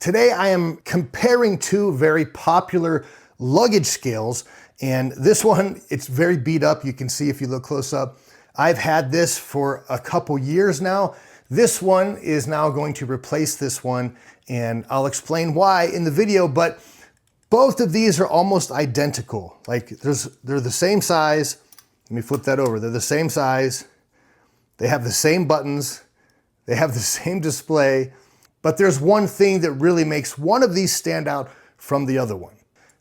Today I am comparing two very popular luggage scales, and this one, it's very beat up. You can see if you look close up. I've had this for a couple years now. This one is now going to replace this one, and I'll explain why in the video, but both of these are almost identical. Like they're the same size. Let me flip that over. They're the same size. They have the same buttons. They have the same display. But there's one thing that really makes one of these stand out from the other one.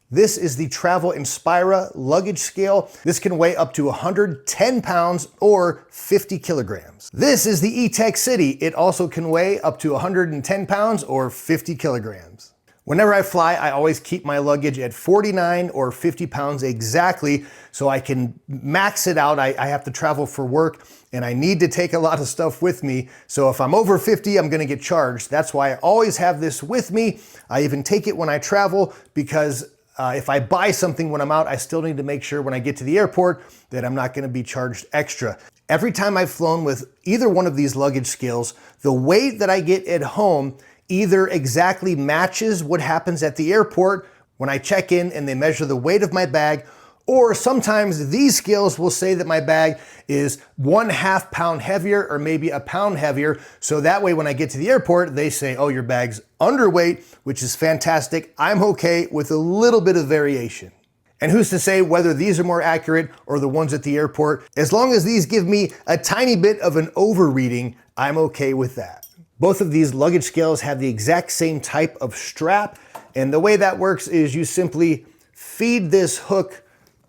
This is the Travel Inspira Luggage Scale. This can weigh up to 110 pounds or 50 kilograms. This is the Etekcity. It also can weigh up to 110 pounds or 50 kilograms. Whenever I fly, I always keep my luggage at 49 or 50 pounds exactly so I can max it out. I have to travel for work and I need to take a lot of stuff with me. So if I'm over 50, I'm gonna get charged. That's why I always have this with me. I even take it when I travel because if I buy something when I'm out, I still need to make sure when I get to the airport that I'm not gonna be charged extra. Every time I've flown with either one of these luggage scales, the weight that I get at home either exactly matches what happens at the airport when I check in and they measure the weight of my bag, or sometimes these scales will say that my bag is 1/2 pound heavier or maybe a pound heavier. So that way when I get to the airport, they say, oh, your bag's underweight, which is fantastic. I'm okay with a little bit of variation. And who's to say whether these are more accurate or the ones at the airport? As long as these give me a tiny bit of an overreading, I'm okay with that. Both of these luggage scales have the exact same type of strap, and the way that works is you simply feed this hook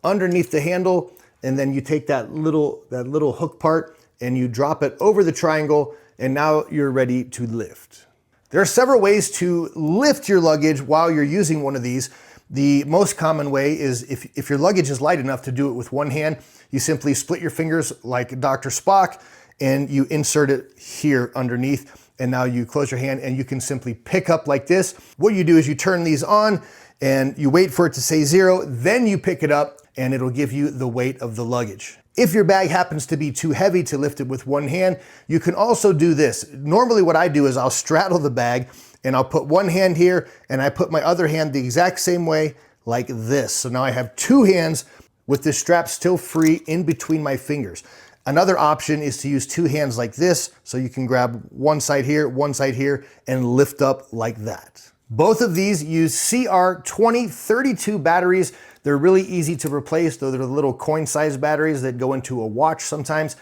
underneath the handle, and then you take that little hook part and you drop it over the triangle, and now you're ready to lift. There are several ways to lift your luggage while you're using one of these. The most common way is if your luggage is light enough to do it with one hand, you simply split your fingers like Dr. Spock and you insert it here underneath. And now you close your hand and you can simply pick up like this. What you do is you turn these on and you wait for it to say 0, then you pick it up and it'll give you the weight of the luggage. If your bag happens to be too heavy to lift it with one hand, you can also do this. Normally what I do is I'll straddle the bag and I'll put one hand here and I put my other hand the exact same way like this. So now I have two hands with the strap still free in between my fingers. Another option is to use two hands like this, so you can grab one side here, and lift up like that. Both of these use CR2032 batteries. They're really easy to replace, though they're the little coin-sized batteries that go into a watch sometimes.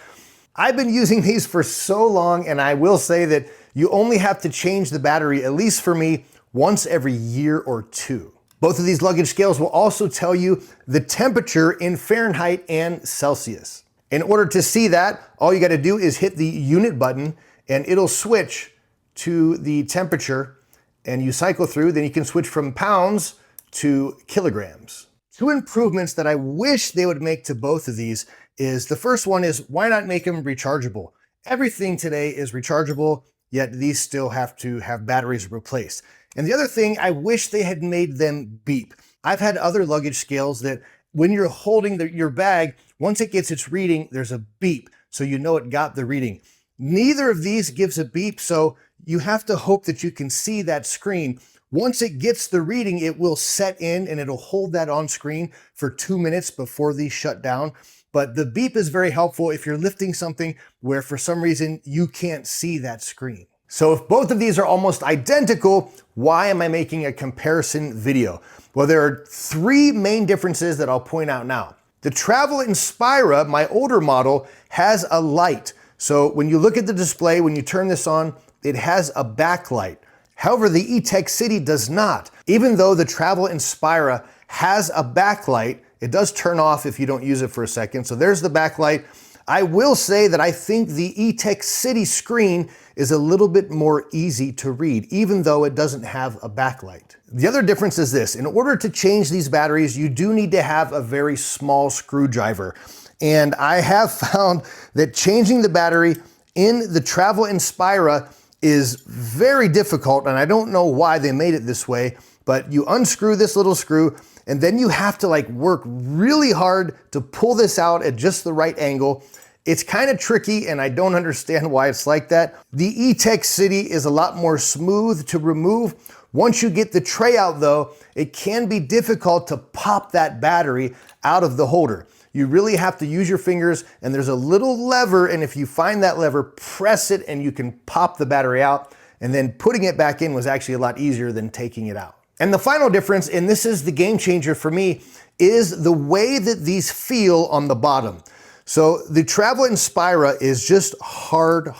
I've been using these for so long, and I will say that you only have to change the battery, at least for me, once every year or two. Both of these luggage scales will also tell you the temperature in Fahrenheit and Celsius. In order to see that, all you got to do is hit the unit button and it'll switch to the temperature and you cycle through, then you can switch from pounds to kilograms. Two improvements that I wish they would make to both of these is the first one is why not make them rechargeable? Everything today is rechargeable, yet these still have to have batteries replaced. And the other thing, I wish they had made them beep. I've had other luggage scales that when you're holding your bag, once it gets its reading, there's a beep, so you know it got the reading. Neither of these gives a beep, so you have to hope that you can see that screen. Once it gets the reading, it will set in and it'll hold that on screen for 2 minutes before these shut down. But the beep is very helpful if you're lifting something where for some reason you can't see that screen. So if both of these are almost identical, why am I making a comparison video? Well, there are three main differences that I'll point out now. The Travel Inspira, my older model, has a light. So when you look at the display, when you turn this on, it has a backlight. However, the Etekcity does not. Even though the Travel Inspira has a backlight, it does turn off if you don't use it for a second. So there's the backlight. I will say that I think the Etekcity screen is a little bit more easy to read, even though it doesn't have a backlight. The other difference is this: in order to change these batteries, you do need to have a very small screwdriver. And I have found that changing the battery in the Travel Inspira is very difficult, and I don't know why they made it this way, but you unscrew this little screw, and then you have to work really hard to pull this out at just the right angle. It's kind of tricky, and I don't understand why it's like that. The Etekcity is a lot more smooth to remove. Once you get the tray out though, it can be difficult to pop that battery out of the holder. You really have to use your fingers, and there's a little lever, and if you find that lever, press it and you can pop the battery out, and then putting it back in was actually a lot easier than taking it out. And the final difference, and this is the game changer for me, is the way that these feel on the bottom. So the Travel Inspira is just hard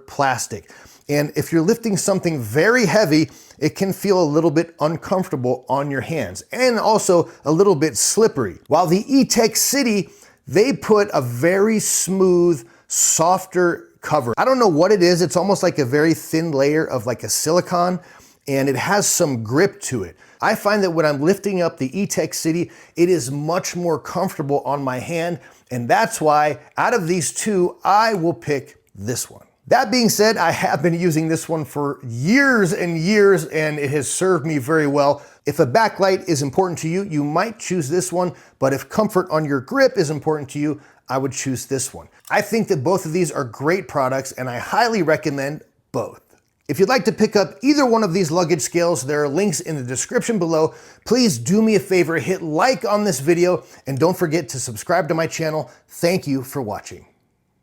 plastic. And if you're lifting something very heavy, it can feel a little bit uncomfortable on your hands and also a little bit slippery. While the Etekcity, they put a very smooth, softer cover. I don't know what it is. It's almost like a very thin layer of like a silicone, and it has some grip to it. I find that when I'm lifting up the Etekcity, it is much more comfortable on my hand, and that's why out of these two, I will pick this one. That being said, I have been using this one for years and years, and it has served me very well. If a backlight is important to you, you might choose this one, but if comfort on your grip is important to you, I would choose this one. I think that both of these are great products, and I highly recommend both. If you'd like to pick up either one of these luggage scales, there are links in the description below. Please do me a favor, hit like on this video, and don't forget to subscribe to my channel. Thank you for watching.